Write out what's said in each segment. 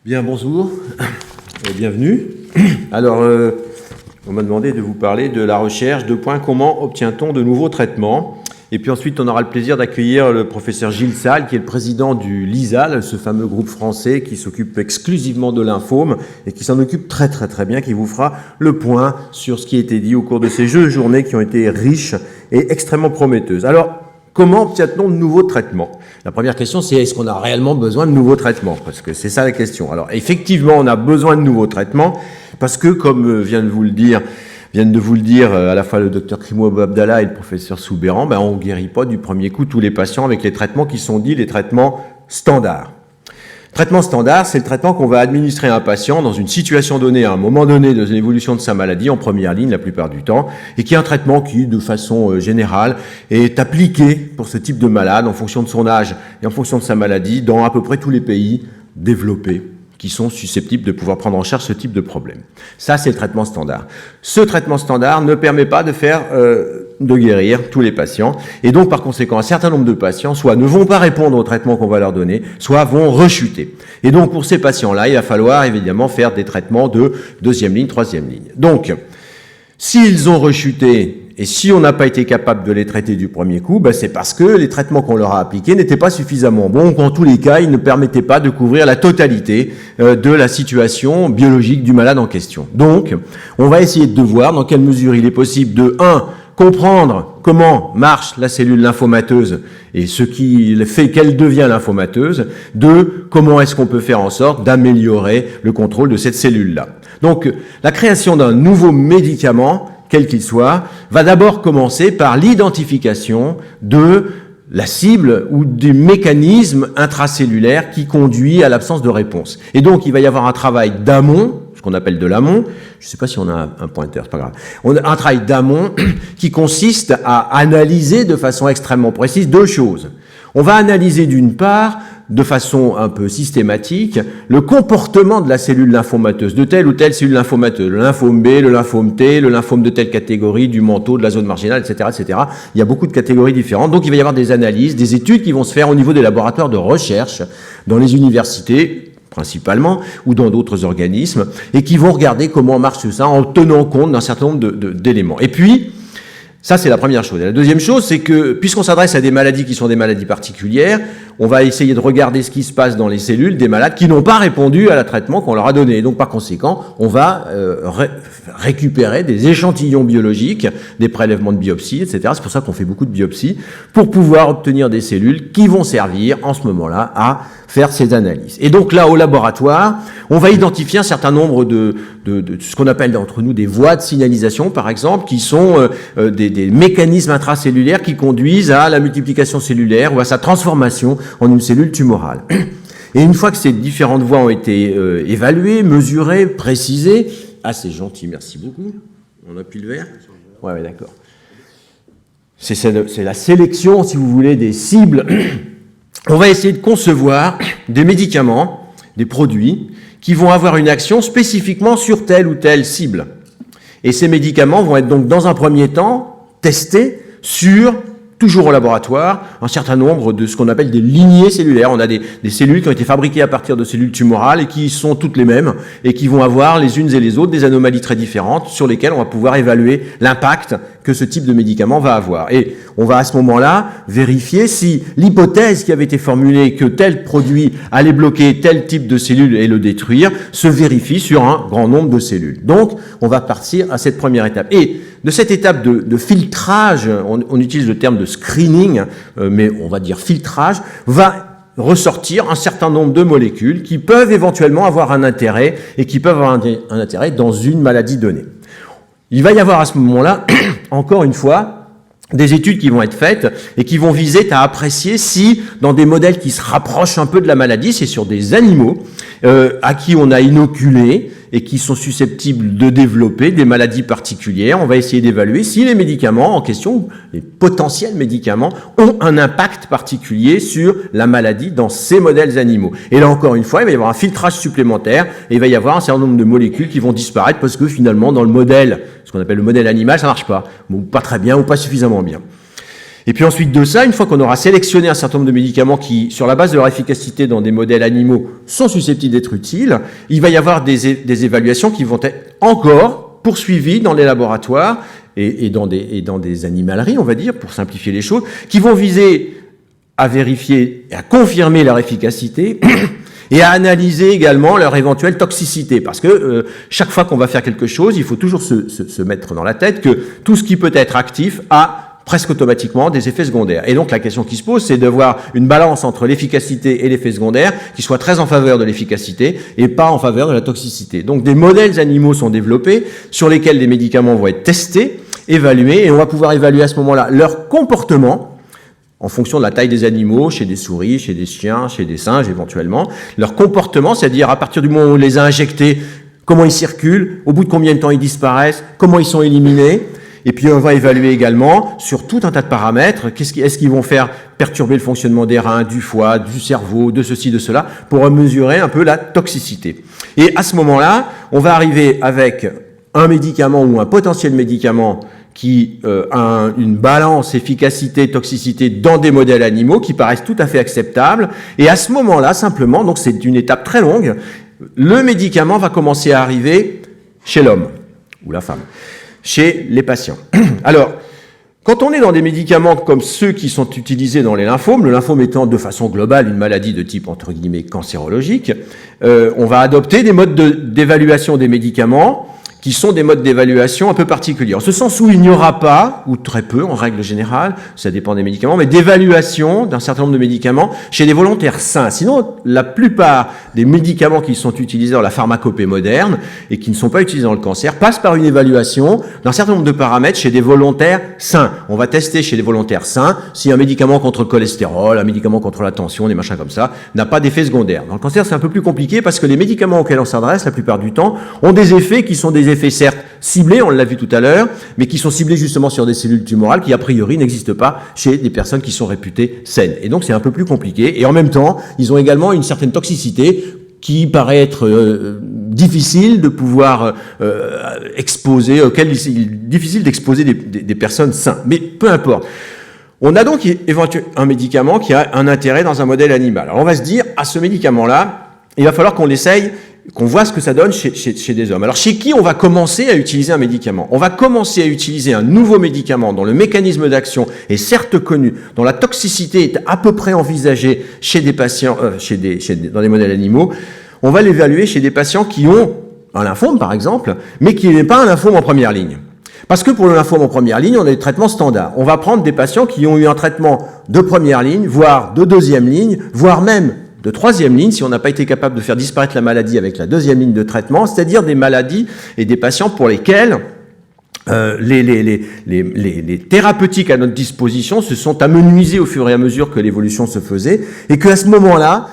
Bien, bonjour et bienvenue. Alors, on m'a demandé de vous parler de la recherche, comment obtient-on de nouveaux traitements. Et puis ensuite, on aura le plaisir d'accueillir le professeur Gilles Salles, qui est le président du LISAL, ce fameux groupe français qui s'occupe exclusivement de lymphome et qui s'en occupe très bien, qui vous fera le point sur ce qui a été dit au cours de ces deux journées qui ont été riches et extrêmement prometteuses. Alors, comment obtient-on de nouveaux traitements? La première question, c'est est-ce qu'on a réellement besoin de nouveaux traitements? Parce que c'est ça la question. Alors, effectivement, on a besoin de nouveaux traitements parce que, comme viennent de vous le dire à la fois le docteur Krimo Abdallah et le professeur Soubéran, on ne guérit pas du premier coup tous les patients avec les traitements qui sont dits les traitements standards. Traitement standard, c'est le traitement qu'on va administrer à un patient dans une situation donnée, à un moment donné de l'évolution de sa maladie, en première ligne la plupart du temps, et qui est un traitement qui, de façon générale, est appliqué pour ce type de malade en fonction de son âge et en fonction de sa maladie dans à peu près tous les pays développés qui sont susceptibles de pouvoir prendre en charge ce type de problème. Ça, c'est le traitement standard. Ce traitement standard ne permet pas de guérir tous les patients, et donc par conséquent, un certain nombre de patients soit ne vont pas répondre au traitement qu'on va leur donner, soit vont rechuter. Et donc pour ces patients-là, il va falloir évidemment faire des traitements de deuxième ligne, troisième ligne. Donc, s'ils ont rechuté, et si on n'a pas été capable de les traiter du premier coup, c'est parce que les traitements qu'on leur a appliqués n'étaient pas suffisamment bons, ou en tous les cas, ils ne permettaient pas de couvrir la totalité de la situation biologique du malade en question. Donc, on va essayer de voir dans quelle mesure il est possible de, comprendre comment marche la cellule lymphomateuse et ce qui fait qu'elle devient lymphomateuse, comment est-ce qu'on peut faire en sorte d'améliorer le contrôle de cette cellule-là. Donc, la création d'un nouveau médicament, quel qu'il soit, va d'abord commencer par l'identification de la cible ou du mécanisme intracellulaire qui conduit à l'absence de réponse. Et donc, il va y avoir un travail d'amont, ce qu'on appelle de l'amont, je ne sais pas si on a un pointeur, c'est pas grave, on a un travail d'amont qui consiste à analyser de façon extrêmement précise deux choses. On va analyser d'une part, de façon un peu systématique, le comportement de la cellule lymphomateuse, de telle ou telle cellule lymphomateuse, le lymphome B, le lymphome T, le lymphome de telle catégorie, du manteau, de la zone marginale, etc., etc. Il y a beaucoup de catégories différentes, donc il va y avoir des analyses, des études qui vont se faire au niveau des laboratoires de recherche, dans les universités, principalement, ou dans d'autres organismes, et qui vont regarder comment marche ça en tenant compte d'un certain nombre d'éléments. Et puis, ça, c'est la première chose. Et la deuxième chose, c'est que, puisqu'on s'adresse à des maladies qui sont des maladies particulières, on va essayer de regarder ce qui se passe dans les cellules des malades qui n'ont pas répondu à la traitement qu'on leur a donné. Et donc, par conséquent, on va récupérer des échantillons biologiques, des prélèvements de biopsie, etc. C'est pour ça qu'on fait beaucoup de biopsies, pour pouvoir obtenir des cellules qui vont servir, en ce moment-là, à faire ces analyses. Et donc là, au laboratoire, on va identifier un certain nombre de ce qu'on appelle entre nous des voies de signalisation, par exemple, qui sont des mécanismes intracellulaires qui conduisent à la multiplication cellulaire ou à sa transformation en une cellule tumorale. Et une fois que ces différentes voies ont été évaluées, mesurées, précisées, c'est gentil, merci beaucoup. On appuie le vert ? Ouais, d'accord. C'est la sélection, si vous voulez, des cibles. On va essayer de concevoir des médicaments, des produits, qui vont avoir une action spécifiquement sur telle ou telle cible. Et ces médicaments vont être donc, dans un premier temps, testés sur, toujours au laboratoire, un certain nombre de ce qu'on appelle des lignées cellulaires. On a des cellules qui ont été fabriquées à partir de cellules tumorales et qui sont toutes les mêmes et qui vont avoir les unes et les autres des anomalies très différentes sur lesquelles on va pouvoir évaluer l'impact que ce type de médicament va avoir. Et on va à ce moment-là vérifier si l'hypothèse qui avait été formulée que tel produit allait bloquer tel type de cellule et le détruire se vérifie sur un grand nombre de cellules. Donc, on va partir à cette première étape. Et de cette étape de filtrage, on utilise le terme de screening, mais on va dire filtrage, va ressortir un certain nombre de molécules qui peuvent éventuellement avoir un intérêt et qui peuvent avoir un intérêt dans une maladie donnée. Il va y avoir à ce moment-là, encore une fois, des études qui vont être faites et qui vont viser à apprécier si, dans des modèles qui se rapprochent un peu de la maladie, c'est sur des animaux à qui on a inoculé et qui sont susceptibles de développer des maladies particulières, on va essayer d'évaluer si les médicaments en question, les potentiels médicaments, ont un impact particulier sur la maladie dans ces modèles animaux. Et là, encore une fois, il va y avoir un filtrage supplémentaire et il va y avoir un certain nombre de molécules qui vont disparaître parce que finalement, dans le modèle, ce qu'on appelle le modèle animal, ça marche pas, ou pas très bien, ou pas suffisamment bien. Et puis ensuite de ça, une fois qu'on aura sélectionné un certain nombre de médicaments qui, sur la base de leur efficacité dans des modèles animaux, sont susceptibles d'être utiles, il va y avoir des évaluations qui vont être encore poursuivies dans les laboratoires et dans des animaleries, on va dire, pour simplifier les choses, qui vont viser à vérifier et à confirmer leur efficacité et à analyser également leur éventuelle toxicité. Parce que chaque fois qu'on va faire quelque chose, il faut toujours se mettre dans la tête que tout ce qui peut être actif a presque automatiquement des effets secondaires. Et donc la question qui se pose, c'est de voir une balance entre l'efficacité et l'effet secondaire qui soit très en faveur de l'efficacité et pas en faveur de la toxicité. Donc des modèles animaux sont développés sur lesquels les médicaments vont être testés, évalués, et on va pouvoir évaluer à ce moment-là leur comportement en fonction de la taille des animaux, chez des souris, chez des chiens, chez des singes éventuellement. Leur comportement, c'est-à-dire à partir du moment où on les a injectés, comment ils circulent, au bout de combien de temps ils disparaissent, comment ils sont éliminés. Et puis on va évaluer également sur tout un tas de paramètres, est-ce qu'ils vont faire perturber le fonctionnement des reins, du foie, du cerveau, de ceci, de cela, pour mesurer un peu la toxicité. Et à ce moment-là, on va arriver avec un médicament ou un potentiel médicament qui a une balance efficacité-toxicité dans des modèles animaux qui paraissent tout à fait acceptables. Et à ce moment-là, simplement, donc c'est une étape très longue, le médicament va commencer à arriver chez l'homme ou la femme, chez les patients. Alors, quand on est dans des médicaments comme ceux qui sont utilisés dans les lymphomes, le lymphome étant de façon globale une maladie de type, entre guillemets, cancérologique, on va adopter des modes d'évaluation des médicaments qui sont des modes d'évaluation un peu particuliers. En ce sens où il n'y aura pas, ou très peu en règle générale, ça dépend des médicaments, mais d'évaluation d'un certain nombre de médicaments chez des volontaires sains. Sinon, la plupart des médicaments qui sont utilisés dans la pharmacopée moderne et qui ne sont pas utilisés dans le cancer passent par une évaluation d'un certain nombre de paramètres chez des volontaires sains. On va tester chez des volontaires sains si un médicament contre le cholestérol, un médicament contre la tension, des machins comme ça, n'a pas d'effet secondaire. Dans le cancer, c'est un peu plus compliqué parce que les médicaments auxquels on s'adresse, la plupart du temps, ont des effets qui sont des effets certes ciblés, on l'a vu tout à l'heure, mais qui sont ciblés justement sur des cellules tumorales qui a priori n'existent pas chez des personnes qui sont réputées saines. Et donc c'est un peu plus compliqué. Et en même temps, ils ont également une certaine toxicité qui paraît être difficile de pouvoir exposer, auquel il est difficile d'exposer des personnes saines. Mais peu importe. On a donc éventuellement un médicament qui a un intérêt dans un modèle animal. Alors on va se dire, à ce médicament-là, il va falloir qu'on l'essaye, qu'on voit ce que ça donne chez des hommes. Alors, chez qui on va commencer à utiliser un médicament? On va commencer à utiliser un nouveau médicament dont le mécanisme d'action est certes connu, dont la toxicité est à peu près envisagée chez des patients, dans des modèles animaux. On va l'évaluer chez des patients qui ont un lymphome, par exemple, mais qui n'est pas un lymphome en première ligne. Parce que pour le lymphome en première ligne, on a des traitements standards. On va prendre des patients qui ont eu un traitement de première ligne, voire de deuxième ligne, voire même de troisième ligne, si on n'a pas été capable de faire disparaître la maladie avec la deuxième ligne de traitement, c'est-à-dire des maladies et des patients pour lesquels les thérapeutiques à notre disposition se sont amenuisées au fur et à mesure que l'évolution se faisait, et qu'à ce moment-là,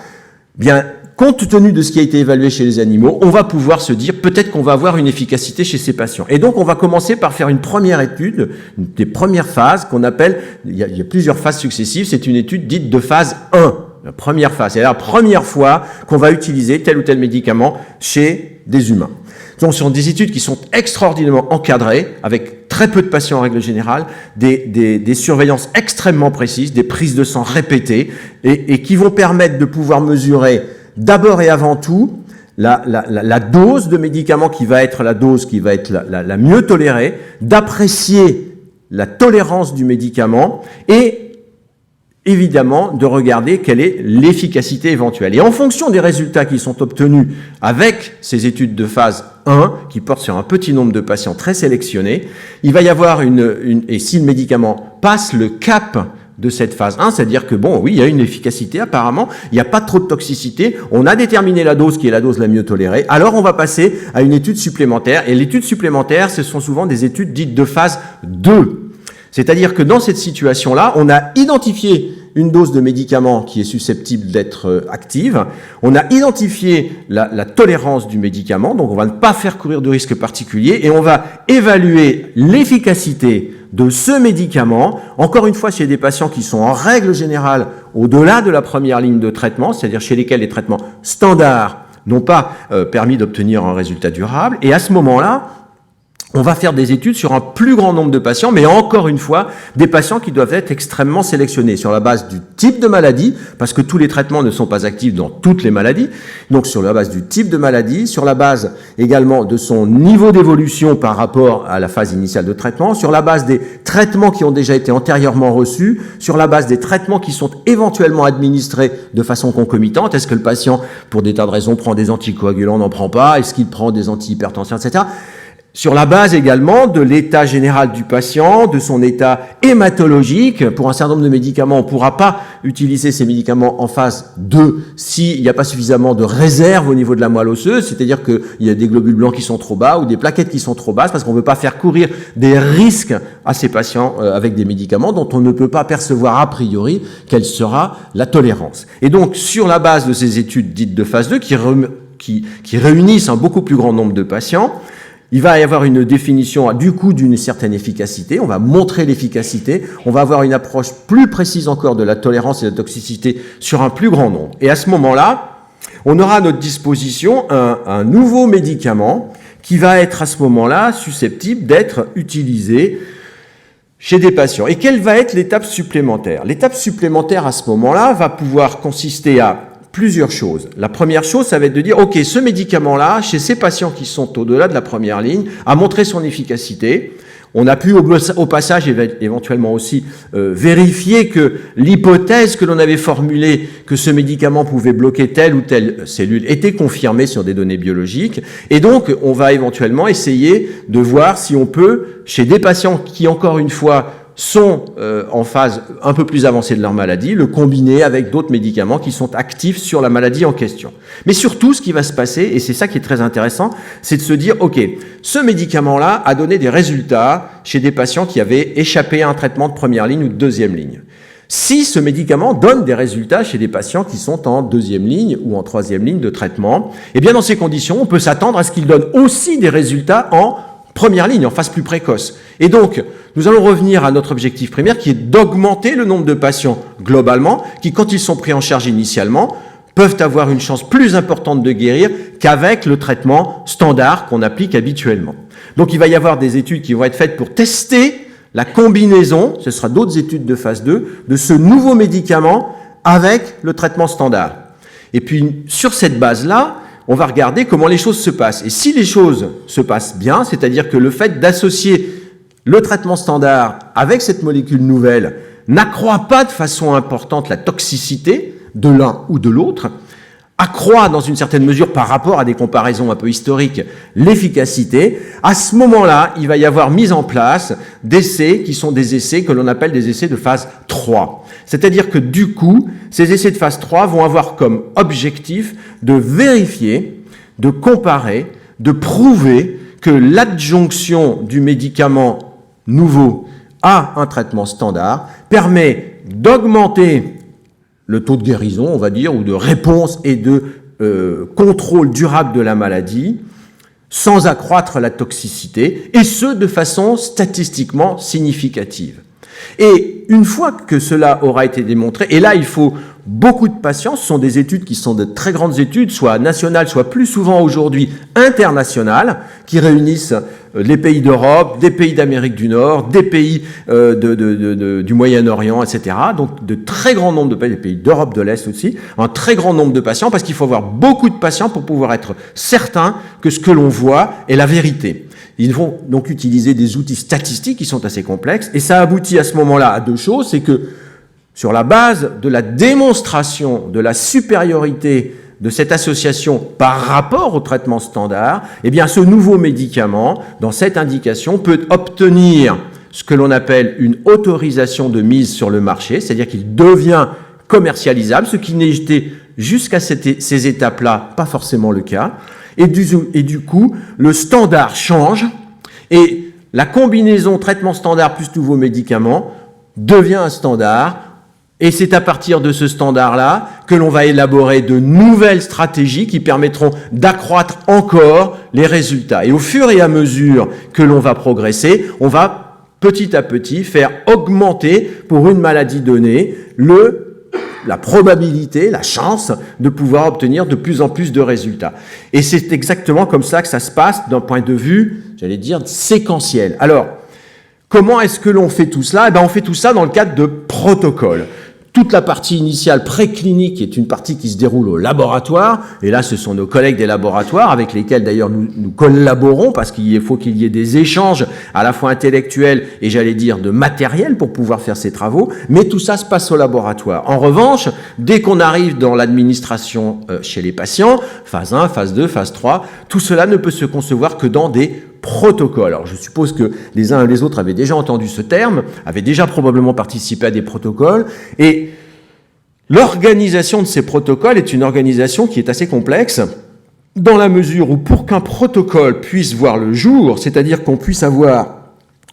bien, compte tenu de ce qui a été évalué chez les animaux, on va pouvoir se dire peut-être qu'on va avoir une efficacité chez ces patients. Et donc on va commencer par faire une première étude, des premières phases qu'on appelle, il y a plusieurs phases successives, c'est une étude dite de phase 1. La première phase, c'est la première fois qu'on va utiliser tel ou tel médicament chez des humains. Donc, ce sont des études qui sont extraordinairement encadrées, avec très peu de patients en règle générale, des surveillances extrêmement précises, des prises de sang répétées, et qui vont permettre de pouvoir mesurer d'abord et avant tout la dose de médicaments qui va être la dose qui va être la mieux tolérée, d'apprécier la tolérance du médicament et évidemment de regarder quelle est l'efficacité éventuelle. Et en fonction des résultats qui sont obtenus avec ces études de phase 1, qui portent sur un petit nombre de patients très sélectionnés, il va y avoir et si le médicament passe le cap de cette phase 1, c'est-à-dire que bon, oui, il y a une efficacité apparemment, il n'y a pas trop de toxicité, on a déterminé la dose qui est la dose la mieux tolérée, alors on va passer à une étude supplémentaire, et l'étude supplémentaire, ce sont souvent des études dites de phase 2. C'est-à-dire que dans cette situation-là, on a identifié une dose de médicament qui est susceptible d'être active, on a identifié la tolérance du médicament, donc on va ne pas faire courir de risques particuliers, et on va évaluer l'efficacité de ce médicament, encore une fois chez des patients qui sont en règle générale au-delà de la première ligne de traitement, c'est-à-dire chez lesquels les traitements standards n'ont pas permis d'obtenir un résultat durable, et à ce moment-là, on va faire des études sur un plus grand nombre de patients, mais encore une fois, des patients qui doivent être extrêmement sélectionnés sur la base du type de maladie, parce que tous les traitements ne sont pas actifs dans toutes les maladies, donc sur la base du type de maladie, sur la base également de son niveau d'évolution par rapport à la phase initiale de traitement, sur la base des traitements qui ont déjà été antérieurement reçus, sur la base des traitements qui sont éventuellement administrés de façon concomitante. Est-ce que le patient, pour des tas de raisons, prend des anticoagulants, n'en prend pas? Est-ce qu'il prend des antihypertensiens, etc. Sur la base également de l'état général du patient, de son état hématologique. Pour un certain nombre de médicaments, on ne pourra pas utiliser ces médicaments en phase 2 s'il n'y a pas suffisamment de réserve au niveau de la moelle osseuse, c'est-à-dire qu'il y a des globules blancs qui sont trop bas ou des plaquettes qui sont trop basses, parce qu'on ne veut pas faire courir des risques à ces patients avec des médicaments dont on ne peut pas percevoir a priori quelle sera la tolérance. Et donc, sur la base de ces études dites de phase 2 qui réunissent un beaucoup plus grand nombre de patients, il va y avoir une définition du coup d'une certaine efficacité, on va montrer l'efficacité, on va avoir une approche plus précise encore de la tolérance et de la toxicité sur un plus grand nombre. Et à ce moment-là, on aura à notre disposition un nouveau médicament qui va être à ce moment-là susceptible d'être utilisé chez des patients. Et quelle va être l'étape supplémentaire? L'étape supplémentaire à ce moment-là va pouvoir consister à plusieurs choses. La première chose, ça va être de dire, OK, ce médicament-là, chez ces patients qui sont au-delà de la première ligne, a montré son efficacité. On a pu, au passage, éventuellement aussi vérifier que l'hypothèse que l'on avait formulée, que ce médicament pouvait bloquer telle ou telle cellule, était confirmée sur des données biologiques. Et donc, on va éventuellement essayer de voir si on peut, chez des patients qui, encore une fois, sont en phase un peu plus avancée de leur maladie, le combiner avec d'autres médicaments qui sont actifs sur la maladie en question. Mais surtout, ce qui va se passer, et c'est ça qui est très intéressant, c'est de se dire, OK, ce médicament-là a donné des résultats chez des patients qui avaient échappé à un traitement de première ligne ou de deuxième ligne. Si ce médicament donne des résultats chez des patients qui sont en deuxième ligne ou en troisième ligne de traitement, eh bien, dans ces conditions, on peut s'attendre à ce qu'il donne aussi des résultats en première ligne, en phase plus précoce. Et donc, nous allons revenir à notre objectif primaire qui est d'augmenter le nombre de patients globalement qui, quand ils sont pris en charge initialement, peuvent avoir une chance plus importante de guérir qu'avec le traitement standard qu'on applique habituellement. Donc, il va y avoir des études qui vont être faites pour tester la combinaison, ce sera d'autres études de phase 2, de ce nouveau médicament avec le traitement standard. Et puis, sur cette base-là, on va regarder comment les choses se passent. Et si les choses se passent bien, c'est-à-dire que le fait d'associer le traitement standard avec cette molécule nouvelle n'accroît pas de façon importante la toxicité de l'un ou de l'autre, accroît dans une certaine mesure par rapport à des comparaisons un peu historiques l'efficacité, à ce moment-là, il va y avoir mise en place d'essais qui sont des essais que l'on appelle des essais de phase 3. C'est-à-dire que du coup, ces essais de phase 3 vont avoir comme objectif de vérifier, de comparer, de prouver que l'adjonction du médicament nouveau à un traitement standard permet d'augmenter le taux de guérison, on va dire, ou de réponse et de contrôle durable de la maladie, sans accroître la toxicité, et ce, de façon statistiquement significative. Et une fois que cela aura été démontré, et là, il faut beaucoup de patience, ce sont des études qui sont de très grandes études, soit nationales, soit plus souvent aujourd'hui internationales, qui réunissent les pays d'Europe, des pays d'Amérique du Nord, des pays du Moyen-Orient, etc. Donc de très grands nombres de pays, des pays d'Europe de l'Est aussi, un très grand nombre de patients, parce qu'il faut avoir beaucoup de patients pour pouvoir être certain que ce que l'on voit est la vérité. Ils vont donc utiliser des outils statistiques qui sont assez complexes, et ça aboutit à ce moment-là à deux choses, c'est que sur la base de la démonstration de la supériorité de cette association par rapport au traitement standard, eh bien, ce nouveau médicament, dans cette indication, peut obtenir ce que l'on appelle une autorisation de mise sur le marché, c'est-à-dire qu'il devient commercialisable, ce qui n'était jusqu'à ces étapes-là pas forcément le cas. Et du coup, le standard change et la combinaison traitement standard plus nouveau médicament devient un standard. Et c'est à partir de ce standard-là que l'on va élaborer de nouvelles stratégies qui permettront d'accroître encore les résultats. Et au fur et à mesure que l'on va progresser, on va petit à petit faire augmenter pour une maladie donnée la probabilité, la chance de pouvoir obtenir de plus en plus de résultats. Et c'est exactement comme ça que ça se passe d'un point de vue j'allais dire, séquentiel. Alors, comment est-ce que l'on fait tout cela? On fait tout ça dans le cadre de protocoles. Toute la partie initiale préclinique est une partie qui se déroule au laboratoire, et là ce sont nos collègues des laboratoires avec lesquels d'ailleurs nous collaborons, parce qu'il faut qu'il y ait des échanges à la fois intellectuels et j'allais dire de matériel pour pouvoir faire ces travaux, mais tout ça se passe au laboratoire. En revanche, dès qu'on arrive dans l'administration chez les patients, phase 1, phase 2, phase 3, tout cela ne peut se concevoir que dans des protocoles. Alors je suppose que les uns et les autres avaient déjà entendu ce terme, avaient déjà probablement participé à des protocoles, et l'organisation de ces protocoles est une organisation qui est assez complexe, dans la mesure où pour qu'un protocole puisse voir le jour, c'est-à-dire qu'on puisse avoir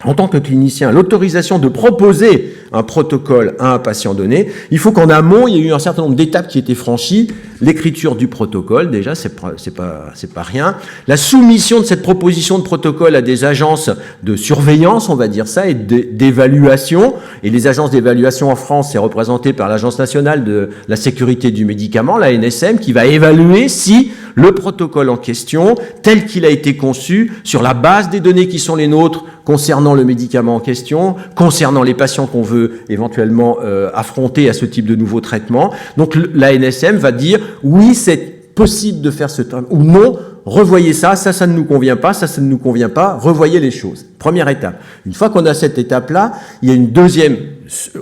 en tant que clinicien l'autorisation de proposer un protocole à un patient donné, il faut qu'en amont, il y ait eu un certain nombre d'étapes qui étaient franchies. L'écriture du protocole, déjà, c'est pas rien. La soumission de cette proposition de protocole à des agences de surveillance, on va dire ça, et d'évaluation. Et les agences d'évaluation en France, c'est représenté par l'Agence nationale de la sécurité du médicament, la l'ANSM, qui va évaluer si le protocole en question, tel qu'il a été conçu, sur la base des données qui sont les nôtres, concernant le médicament en question, concernant les patients qu'on veut éventuellement affronter à ce type de nouveau traitement. Donc l'ANSM va dire oui, c'est possible de faire ce traitement, ou non, revoyez ça, ça ne nous convient pas, ça ne nous convient pas, revoyez les choses. Première étape. Une fois qu'on a cette étape-là, il y a une deuxième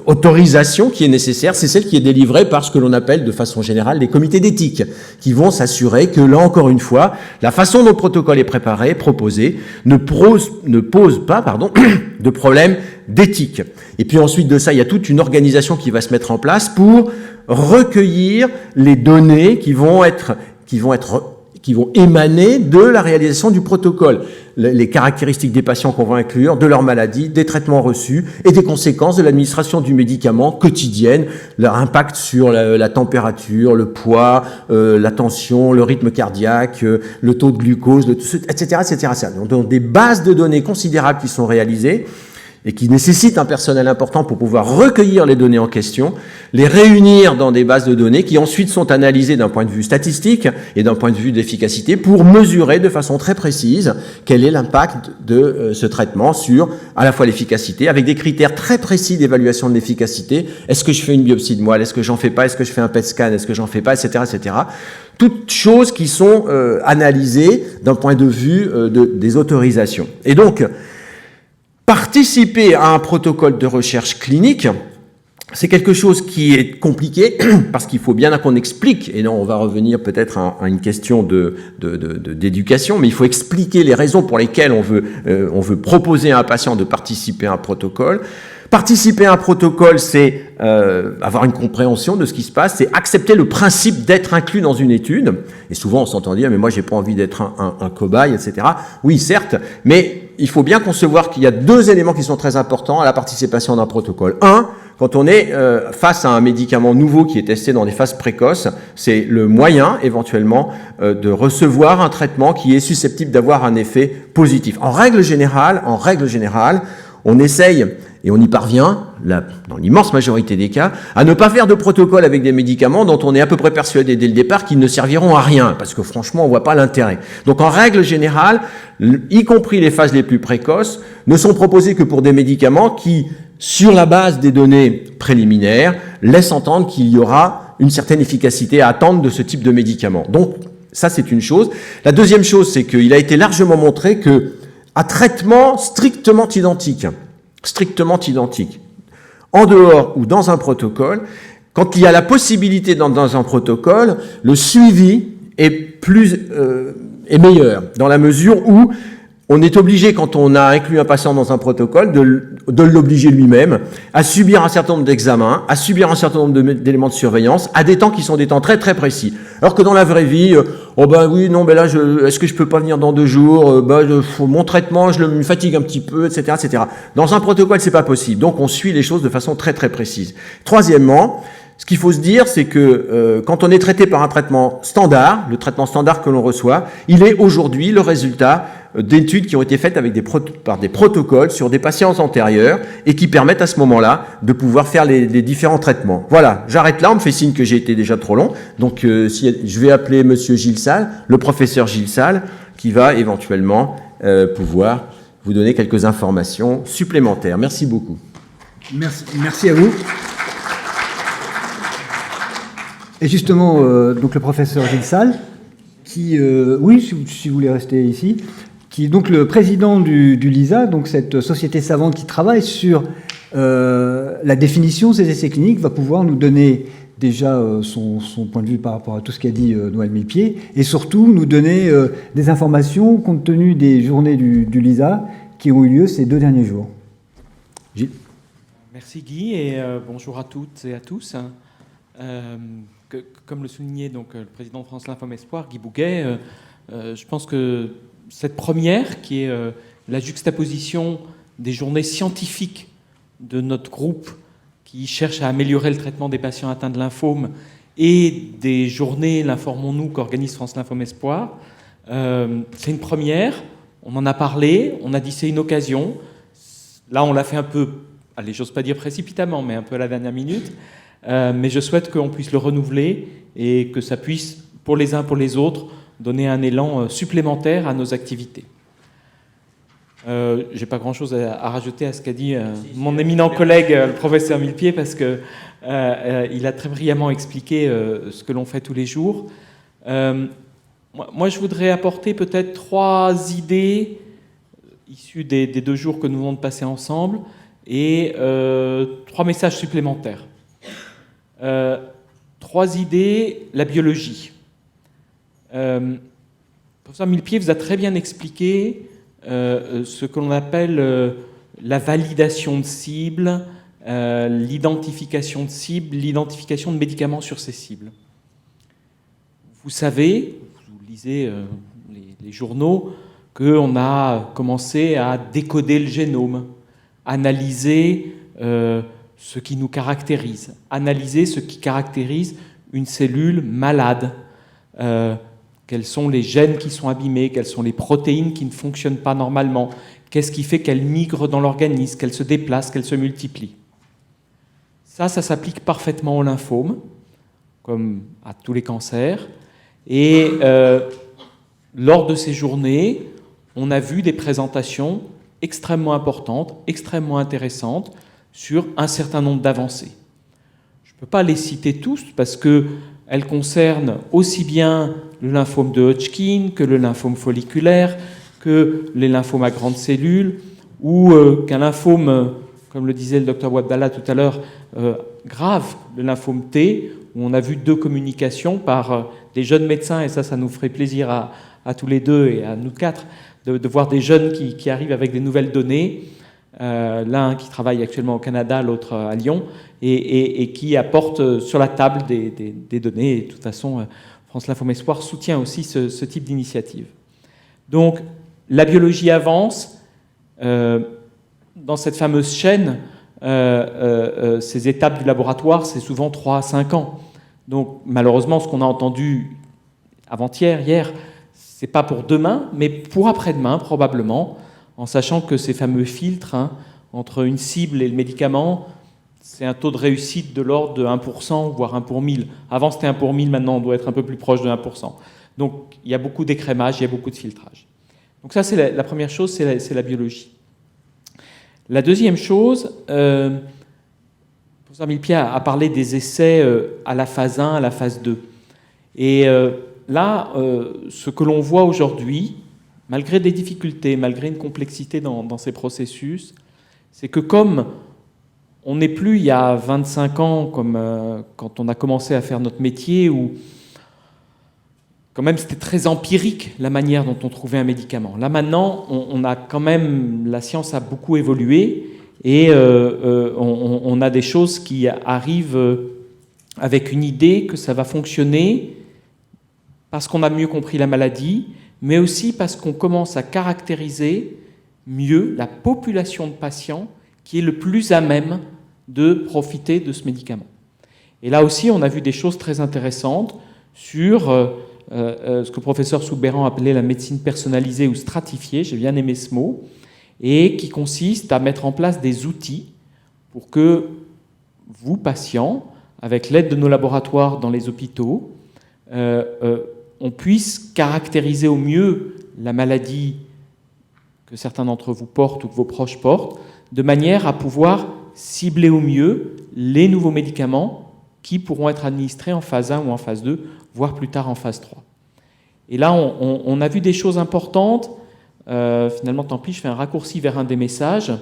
autorisation qui est nécessaire, c'est celle qui est délivrée par ce que l'on appelle de façon générale les comités d'éthique, qui vont s'assurer que là encore une fois, la façon dont le protocole est préparé, proposé, ne pose pas de problème d'éthique. Et puis ensuite de ça, il y a toute une organisation qui va se mettre en place pour recueillir les données qui vont émaner de la réalisation du protocole, les caractéristiques des patients qu'on va inclure, de leur maladie, des traitements reçus et des conséquences de l'administration du médicament quotidienne, leur impact sur la température, le poids, la tension, le rythme cardiaque, le taux de glucose, etc., etc. Donc des bases de données considérables qui sont réalisées et qui nécessitent un personnel important pour pouvoir recueillir les données en question, les réunir dans des bases de données qui ensuite sont analysées d'un point de vue statistique et d'un point de vue d'efficacité pour mesurer de façon très précise quel est l'impact de ce traitement sur à la fois l'efficacité, avec des critères très précis d'évaluation de l'efficacité. Est-ce que je fais une biopsie de moelle? Est-ce que j'en fais pas? Est-ce que je fais un PET scan? Est-ce que j'en fais pas? Etc., etc. Toutes choses qui sont analysées d'un point de vue des autorisations. Et donc, participer à un protocole de recherche clinique, c'est quelque chose qui est compliqué parce qu'il faut bien qu'on explique, et non, on va revenir peut-être à une question d'éducation, mais il faut expliquer les raisons pour lesquelles on veut proposer à un patient de participer à un protocole. Participer à un protocole, c'est avoir une compréhension de ce qui se passe, c'est accepter le principe d'être inclus dans une étude. Et souvent, on s'entend dire, mais moi, j'ai pas envie d'être un cobaye, etc. Oui, certes, mais il faut bien concevoir qu'il y a deux éléments qui sont très importants à la participation d'un protocole. Un, quand on est face à un médicament nouveau qui est testé dans des phases précoces, c'est le moyen, éventuellement, de recevoir un traitement qui est susceptible d'avoir un effet positif. En règle générale, on essaye, et on y parvient, dans l'immense majorité des cas, à ne pas faire de protocole avec des médicaments dont on est à peu près persuadé dès le départ qu'ils ne serviront à rien, parce que franchement, on voit pas l'intérêt. Donc en règle générale, y compris les phases les plus précoces, ne sont proposées que pour des médicaments qui, sur la base des données préliminaires, laissent entendre qu'il y aura une certaine efficacité à attendre de ce type de médicament. Donc ça, c'est une chose. La deuxième chose, c'est qu'il a été largement montré que à traitement strictement identique, en dehors ou dans un protocole, quand il y a la possibilité dans un protocole, le suivi est meilleur, dans la mesure où on est obligé, quand on a inclus un patient dans un protocole, de l'obliger lui-même à subir un certain nombre d'examens, à subir un certain nombre d'éléments de surveillance, à des temps qui sont des temps très très précis. Alors que dans la vraie vie, est-ce que je peux pas venir dans 2 jours, mon traitement, je me fatigue un petit peu, etc., etc. Dans un protocole, c'est pas possible. Donc on suit les choses de façon très très précise. Troisièmement, ce qu'il faut se dire, c'est que quand on est traité par un traitement standard, le traitement standard que l'on reçoit, il est aujourd'hui le résultat d'études qui ont été faites par des protocoles sur des patients antérieurs et qui permettent à ce moment-là de pouvoir faire les différents traitements. Voilà, j'arrête là, on me fait signe que j'ai été déjà trop long. Donc je vais appeler monsieur Gilles Salles, le professeur Gilles Salles, qui va éventuellement pouvoir vous donner quelques informations supplémentaires. Merci beaucoup. Merci à vous. Et justement, donc le professeur Gilles Salles, qui, oui, si vous voulez rester ici, qui est donc le président du LISA, donc cette société savante qui travaille sur la définition des essais cliniques, va pouvoir nous donner déjà son point de vue par rapport à tout ce qu'a dit Noël Millepied, et surtout nous donner des informations compte tenu des journées du LISA qui ont eu lieu ces 2 derniers jours. Gilles. Merci Guy, et bonjour à toutes et à tous. Comme le soulignait donc, le président de France Lymphome Espoir, Guy Bouguet, je pense que cette première, qui est la juxtaposition des journées scientifiques de notre groupe qui cherche à améliorer le traitement des patients atteints de lymphome et des journées L'informons-nous qu'organise France Lymphome Espoir, c'est une première. On en a parlé, on a dit c'est une occasion. Là, on l'a fait un peu, allez, j'ose pas dire précipitamment, mais un peu à la dernière minute. Mais je souhaite qu'on puisse le renouveler et que ça puisse, pour les uns pour les autres, donner un élan supplémentaire à nos activités. J'ai pas grand-chose à rajouter à ce qu'a dit mon éminent collègue, le professeur Millepied, parce que il a très brillamment expliqué ce que l'on fait tous les jours. Moi, je voudrais apporter peut-être 3 idées issues des 2 jours que nous venons de passer ensemble et 3 messages supplémentaires. 3 idées, la biologie. Le professeur Millepied vous a très bien expliqué ce que l'on appelle la validation de cibles, l'identification de cibles, l'identification de médicaments sur ces cibles. Vous savez, vous lisez les journaux, qu'on a commencé à décoder le génome, analyser ce qui nous caractérise, analyser ce qui caractérise une cellule malade, quels sont les gènes qui sont abîmés, quelles sont les protéines qui ne fonctionnent pas normalement, qu'est-ce qui fait qu'elles migrent dans l'organisme, qu'elles se déplacent, qu'elles se multiplient. Ça s'applique parfaitement au lymphome, comme à tous les cancers. Et lors de ces journées, on a vu des présentations extrêmement importantes, extrêmement intéressantes, sur un certain nombre d'avancées. Je ne peux pas les citer tous parce qu'elles concernent aussi bien le lymphome de Hodgkin que le lymphome folliculaire, que les lymphomes à grandes cellules, ou qu'un lymphome, comme le disait le docteur Wabdallah tout à l'heure, grave, le lymphome T, où on a vu 2 communications par des jeunes médecins, et ça nous ferait plaisir à tous les 2 et à nous 4, de voir des jeunes qui arrivent avec des nouvelles données. L'un qui travaille actuellement au Canada, l'autre à Lyon, et qui apporte sur la table des données. Et de toute façon, France Lymphome Espoir soutient aussi ce type d'initiative. Donc, la biologie avance. Dans cette fameuse chaîne, ces étapes du laboratoire, c'est souvent 3 à 5 ans. Donc, malheureusement, ce qu'on a entendu avant-hier, hier, c'est pas pour demain, mais pour après-demain, probablement, en sachant que ces fameux filtres entre une cible et le médicament, c'est un taux de réussite de l'ordre de 1%, voire 1 pour 1000. Avant, c'était 1 pour 1000, maintenant, on doit être un peu plus proche de 1%. Donc, il y a beaucoup d'écrémage, il y a beaucoup de filtrage. Donc ça, c'est la première chose, c'est la biologie. La deuxième chose, le professeur Millepied a parlé des essais à la phase 1, à la phase 2. Et là, ce que l'on voit aujourd'hui, malgré des difficultés, malgré une complexité dans ces processus, c'est que comme on n'est plus il y a 25 ans, comme quand on a commencé à faire notre métier, où quand même c'était très empirique la manière dont on trouvait un médicament. Là maintenant, on a quand même, la science a beaucoup évolué et on a des choses qui arrivent avec une idée que ça va fonctionner parce qu'on a mieux compris la maladie, mais aussi parce qu'on commence à caractériser mieux la population de patients qui est le plus à même de profiter de ce médicament. Et là aussi, on a vu des choses très intéressantes sur ce que le professeur Soubeyran appelait la médecine personnalisée ou stratifiée, j'ai bien aimé ce mot, et qui consiste à mettre en place des outils pour que vous, patients, avec l'aide de nos laboratoires dans les hôpitaux, on puisse caractériser au mieux la maladie que certains d'entre vous portent ou que vos proches portent, de manière à pouvoir cibler au mieux les nouveaux médicaments qui pourront être administrés en phase 1 ou en phase 2, voire plus tard en phase 3. Et là, on a vu des choses importantes. Finalement, tant pis, je fais un raccourci vers un des messages.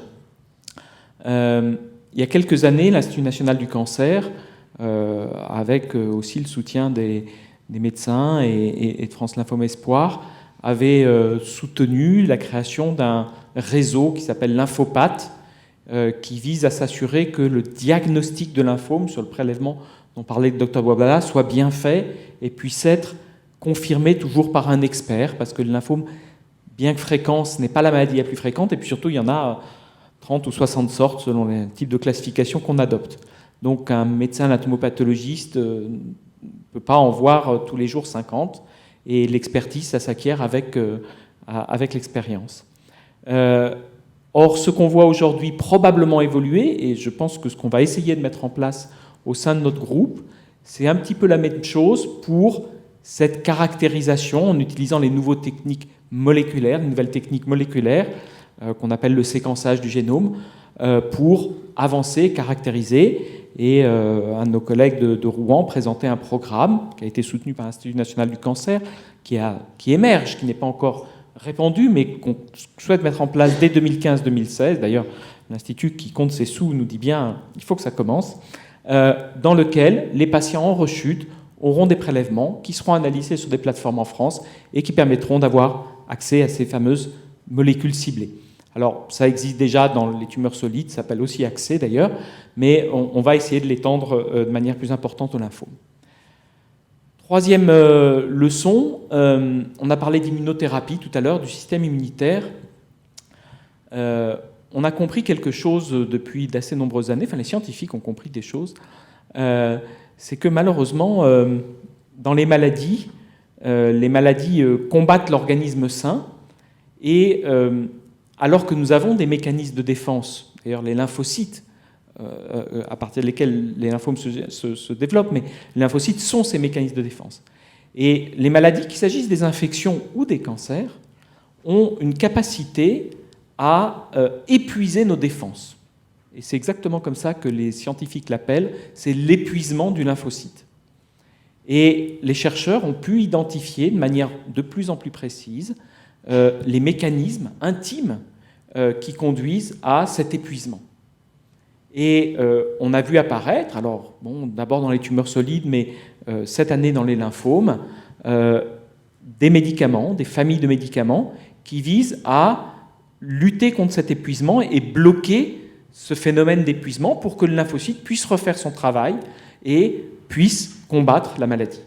Il y a quelques années, l'Institut national du cancer, avec aussi le soutien des médecins et de France Lymphome Espoir, avait soutenu la création d'un réseau qui s'appelle Lymphopath, qui vise à s'assurer que le diagnostic de lymphome sur le prélèvement dont parlait le Dr Bouabdallah soit bien fait et puisse être confirmé toujours par un expert, parce que le lymphome, bien que fréquent, ce n'est pas la maladie la plus fréquente, et puis surtout, il y en a 30 ou 60 sortes selon les types de classification qu'on adopte. Donc un médecin anatomopathologiste ne peut pas en voir tous les jours 50, et l'expertise, ça s'acquiert avec l'expérience. Or, ce qu'on voit aujourd'hui probablement évoluer, et je pense que ce qu'on va essayer de mettre en place au sein de notre groupe, c'est un petit peu la même chose pour cette caractérisation en utilisant les nouvelles techniques moléculaires, qu'on appelle le séquençage du génome, pour avancer, caractériser. Et un de nos collègues de Rouen présentait un programme qui a été soutenu par l'Institut national du cancer, qui émerge, qui n'est pas encore répandu, mais qu'on souhaite mettre en place dès 2015-2016. D'ailleurs, l'Institut qui compte ses sous nous dit bien il faut que ça commence, dans lequel les patients en rechute auront des prélèvements qui seront analysés sur des plateformes en France et qui permettront d'avoir accès à ces fameuses molécules ciblées. Alors, ça existe déjà dans les tumeurs solides, ça s'appelle aussi accès d'ailleurs, mais on va essayer de l'étendre de manière plus importante au lymphome. Troisième leçon, on a parlé d'immunothérapie tout à l'heure, du système immunitaire. On a compris quelque chose depuis d'assez nombreuses années, enfin les scientifiques ont compris des choses, c'est que malheureusement, dans les maladies combattent l'organisme sain, et alors que nous avons des mécanismes de défense, d'ailleurs les lymphocytes, à partir desquels les lymphomes se développent, mais les lymphocytes sont ces mécanismes de défense. Et les maladies, qu'il s'agisse des infections ou des cancers, ont une capacité à épuiser nos défenses. Et c'est exactement comme ça que les scientifiques l'appellent, c'est l'épuisement du lymphocyte. Et les chercheurs ont pu identifier de manière de plus en plus précise les mécanismes intimes qui conduisent à cet épuisement. Et on a vu apparaître, alors bon, d'abord dans les tumeurs solides, mais cette année dans les lymphomes, des médicaments, des familles de médicaments qui visent à lutter contre cet épuisement et bloquer ce phénomène d'épuisement pour que le lymphocyte puisse refaire son travail et puisse combattre la maladie.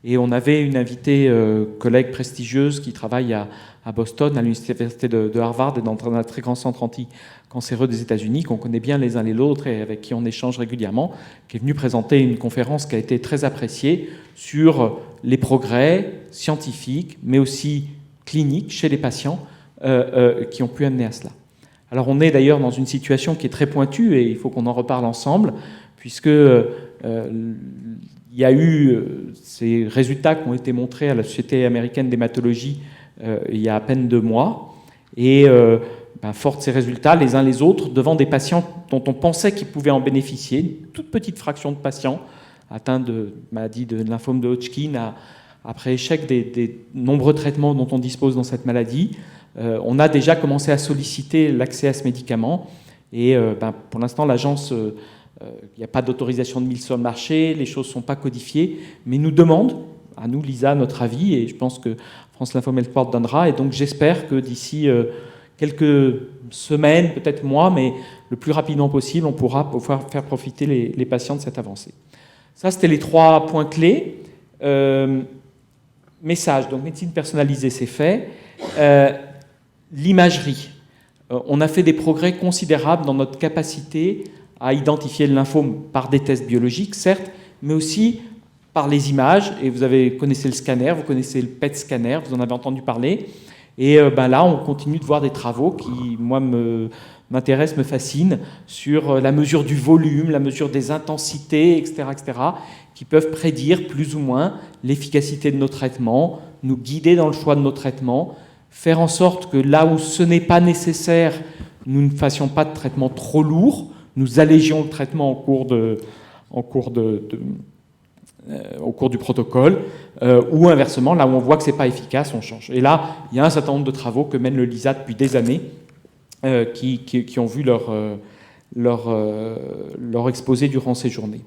Et on avait une invitée collègue prestigieuse qui travaille à Boston, à l'université de Harvard, et dans un très grand centre anti-cancéreux des États-Unis, qu'on connaît bien les uns les autres et avec qui on échange régulièrement, qui est venue présenter une conférence qui a été très appréciée sur les progrès scientifiques, mais aussi cliniques chez les patients qui ont pu amener à cela. Alors on est d'ailleurs dans une situation qui est très pointue, et il faut qu'on en reparle ensemble, puisque il y a eu ces résultats qui ont été montrés à la Société américaine d'hématologie il y a à peine 2 mois, et fort de ces résultats, les uns les autres, devant des patients dont on pensait qu'ils pouvaient en bénéficier, une toute petite fraction de patients atteints de maladie de lymphome de Hodgkin, après échec des nombreux traitements dont on dispose dans cette maladie, on a déjà commencé à solliciter l'accès à ce médicament, et pour l'instant l'agence... il n'y a pas d'autorisation de mise sur le marché, les choses ne sont pas codifiées, mais nous demande, à nous, Lisa, notre avis, et je pense que France Lymphome Espoir donnera, et donc j'espère que d'ici quelques semaines, peut-être mois, mais le plus rapidement possible, on pourra pouvoir faire profiter les patients de cette avancée. Ça, c'était les 3 points clés. Message, donc médecine personnalisée, c'est fait. L'imagerie. On a fait des progrès considérables dans notre capacité à identifier le lymphome par des tests biologiques, certes, mais aussi par les images. Et vous connaissez le scanner, vous connaissez le PET scanner, vous en avez entendu parler. Et là, on continue de voir des travaux qui, moi, m'intéressent, me fascinent, sur la mesure du volume, la mesure des intensités, etc., qui peuvent prédire plus ou moins l'efficacité de nos traitements, nous guider dans le choix de nos traitements, faire en sorte que là où ce n'est pas nécessaire, nous ne fassions pas de traitement trop lourd, nous allégions le traitement au cours du protocole, ou inversement, là où on voit que ce n'est pas efficace, on change. Et là, il y a un certain nombre de travaux que mène le LISA depuis des années, qui ont vu leur exposé durant ces journées.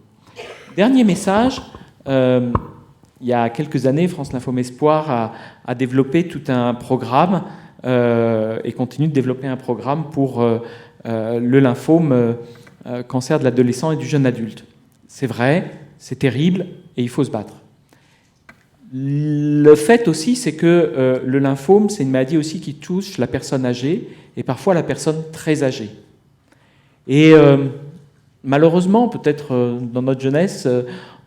Dernier message, il y a quelques années, France Lymphome Espoir a développé tout un programme et continue de développer un programme pour le lymphome, cancer de l'adolescent et du jeune adulte. C'est vrai, c'est terrible et il faut se battre. Le fait aussi, c'est que le lymphome, c'est une maladie aussi qui touche la personne âgée et parfois la personne très âgée. Et malheureusement, peut-être dans notre jeunesse,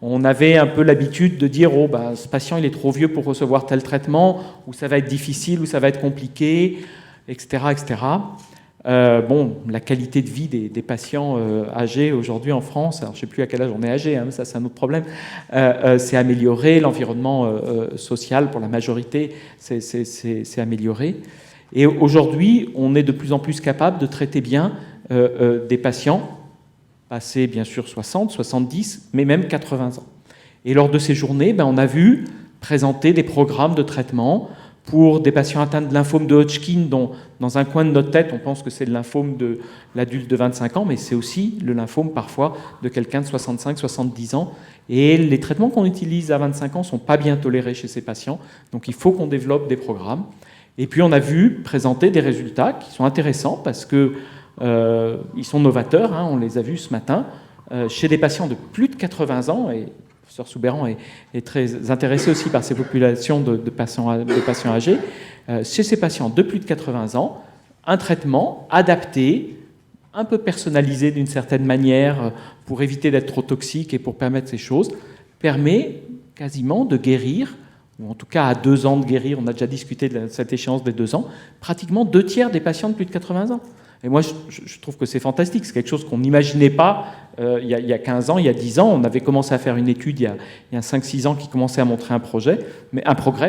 on avait un peu l'habitude de dire « Oh, bah, ce patient, il est trop vieux pour recevoir tel traitement, ou ça va être difficile, ou ça va être compliqué, etc. etc. » La qualité de vie des patients âgés aujourd'hui en France, alors je ne sais plus à quel âge on est âgé, mais ça c'est un autre problème, c'est amélioré, l'environnement social pour la majorité c'est amélioré. Et aujourd'hui, on est de plus en plus capable de traiter bien des patients, passés bien sûr 60, 70, mais même 80 ans. Et lors de ces journées, on a vu présenter des programmes de traitement pour des patients atteints de lymphome de Hodgkin, dont dans un coin de notre tête, on pense que c'est le lymphome de l'adulte de 25 ans, mais c'est aussi le lymphome parfois de quelqu'un de 65, 70 ans. Et les traitements qu'on utilise à 25 ans ne sont pas bien tolérés chez ces patients, donc il faut qu'on développe des programmes. Et puis on a vu présenter des résultats qui sont intéressants parce que ils sont novateurs, on les a vus ce matin, chez des patients de plus de 80 ans, et le professeur Soubeyran est très intéressé aussi par ces populations de patients âgés. Chez ces patients de plus de 80 ans, un traitement adapté, un peu personnalisé d'une certaine manière pour éviter d'être trop toxique et pour permettre ces choses, permet quasiment de guérir, ou en tout cas à 2 ans de guérir, on a déjà discuté de cette échéance des 2 ans, pratiquement 2/3 des patients de plus de 80 ans. Et moi, je trouve que c'est fantastique. C'est quelque chose qu'on n'imaginait pas il y a 15 ans, il y a 10 ans. On avait commencé à faire une étude il y a 5-6 ans qui commençait à montrer un progrès.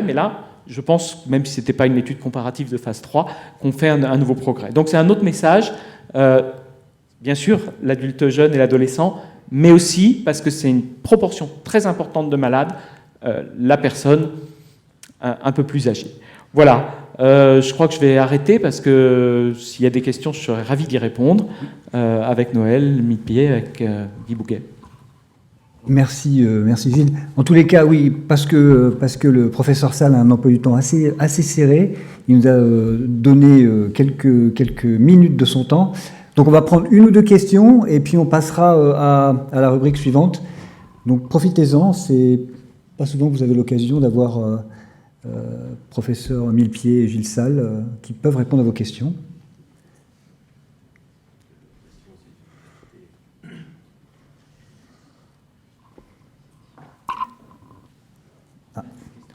Mais là, je pense, même si ce n'était pas une étude comparative de phase 3, qu'on fait un nouveau progrès. Donc c'est un autre message. Bien sûr, l'adulte jeune et l'adolescent, mais aussi, parce que c'est une proportion très importante de malades, la personne un peu plus âgée. Voilà. Je crois que je vais arrêter parce que s'il y a des questions, je serais ravi d'y répondre avec Noël Milpied, avec Guy Bouquet. Merci Gilles. En tous les cas, oui, parce que le professeur Salle a un emploi du temps assez serré. Il nous a donné quelques minutes de son temps. Donc on va prendre 1 ou 2 questions et puis on passera à la rubrique suivante. Donc profitez-en, c'est pas souvent que vous avez l'occasion d'avoir professeur Milpied et Gilles Salle qui peuvent répondre à vos questions.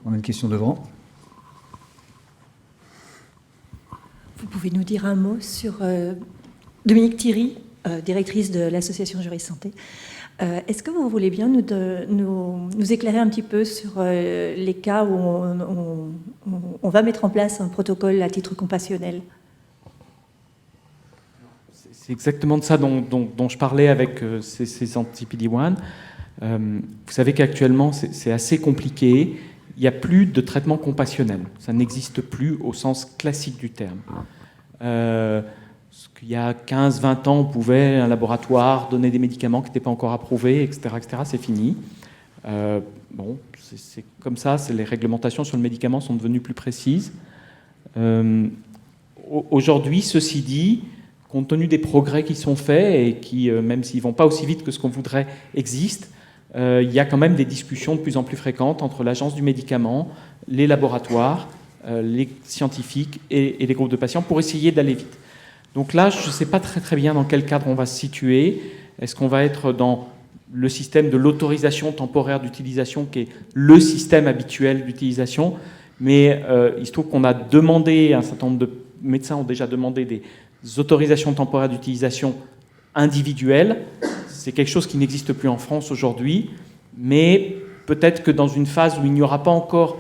On a une question devant. Vous pouvez nous dire un mot sur Dominique Thierry, directrice de l'association Juris Santé. Est-ce que vous voulez bien nous éclairer un petit peu sur les cas où on va mettre en place un protocole à titre compassionnel ? C'est exactement de ça dont je parlais avec ces anti-PD-1. Vous savez qu'actuellement, c'est assez compliqué. Il n'y a plus de traitement compassionnel. Ça n'existe plus au sens classique du terme. Il y a 15-20 ans, on pouvait, un laboratoire, donner des médicaments qui n'étaient pas encore approuvés, etc. C'est fini. C'est comme ça, les réglementations sur le médicament sont devenues plus précises. Aujourd'hui, ceci dit, compte tenu des progrès qui sont faits et qui, même s'ils ne vont pas aussi vite que ce qu'on voudrait, existent, il y a quand même des discussions de plus en plus fréquentes entre l'agence du médicament, les laboratoires, les scientifiques et les groupes de patients pour essayer d'aller vite. Donc là, je ne sais pas très bien dans quel cadre on va se situer. Est-ce qu'on va être dans le système de l'autorisation temporaire d'utilisation, qui est le système habituel d'utilisation? Mais il se trouve qu'on a demandé, un certain nombre de médecins ont déjà demandé des autorisations temporaires d'utilisation individuelles. C'est quelque chose qui n'existe plus en France aujourd'hui, mais peut-être que dans une phase où il n'y aura pas encore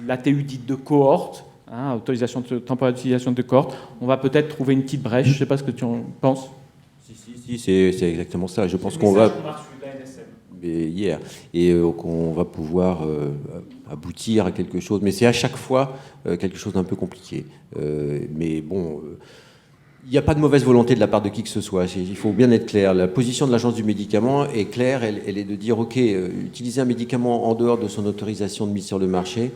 l'ATU dite de cohorte, autorisation temporaire d'utilisation de cohorte. On va peut-être trouver une petite brèche. Je ne sais pas ce que tu en penses. Si, c'est exactement ça. Je pense qu'on va... hier, et qu'on va pouvoir aboutir à quelque chose. Mais c'est à chaque fois quelque chose d'un peu compliqué. Mais bon, il n'y a pas de mauvaise volonté de la part de qui que ce soit. Il faut bien être clair. La position de l'Agence du médicament est claire. Elle est de dire, OK, utiliser un médicament en dehors de son autorisation de mise sur le marché,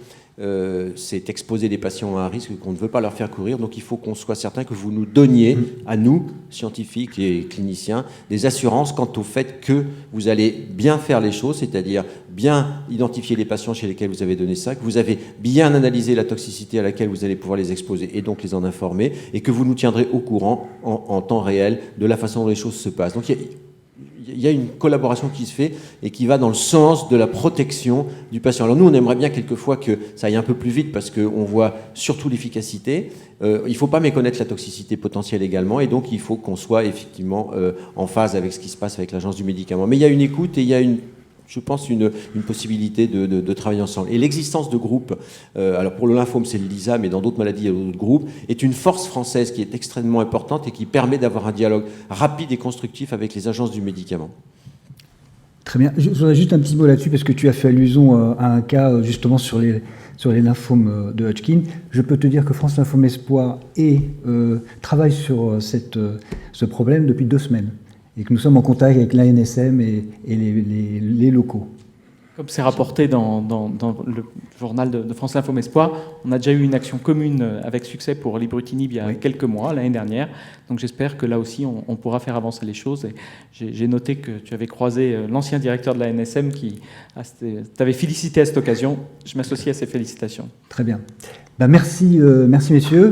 c'est exposer les patients à un risque qu'on ne veut pas leur faire courir. Donc il faut qu'on soit certain que vous nous donniez, à nous, scientifiques et cliniciens, des assurances quant au fait que vous allez bien faire les choses, c'est-à-dire bien identifier les patients chez lesquels vous avez donné ça, que vous avez bien analysé la toxicité à laquelle vous allez pouvoir les exposer et donc les en informer, et que vous nous tiendrez au courant en temps réel de la façon dont les choses se passent. Donc il y a une collaboration qui se fait et qui va dans le sens de la protection du patient. Alors nous, on aimerait bien quelquefois que ça aille un peu plus vite parce qu'on voit surtout l'efficacité. Il ne faut pas méconnaître la toxicité potentielle également, et donc il faut qu'on soit effectivement en phase avec ce qui se passe avec l'Agence du médicament. Mais il y a une écoute et il y a je pense, une possibilité de travailler ensemble. Et l'existence de groupes, alors pour le lymphome c'est le LISA, mais dans d'autres maladies il y a d'autres groupes, est une force française qui est extrêmement importante et qui permet d'avoir un dialogue rapide et constructif avec les agences du médicament. Très bien. Je voudrais juste un petit mot là-dessus, parce que tu as fait allusion à un cas justement sur les lymphomes de Hodgkin. Je peux te dire que France Lymphome Espoir travaille sur ce problème depuis 2 semaines. Et que nous sommes en contact avec l'ANSM et les locaux. Comme c'est rapporté dans le journal de France Lymphome Espoir, on a déjà eu une action commune avec succès pour l'ibrutinib il y a quelques mois, l'année dernière. Donc j'espère que là aussi, on pourra faire avancer les choses. Et j'ai noté que tu avais croisé l'ancien directeur de l'ANSM qui t'avait félicité à cette occasion. Je m'associe à ces félicitations. Très bien. Merci messieurs.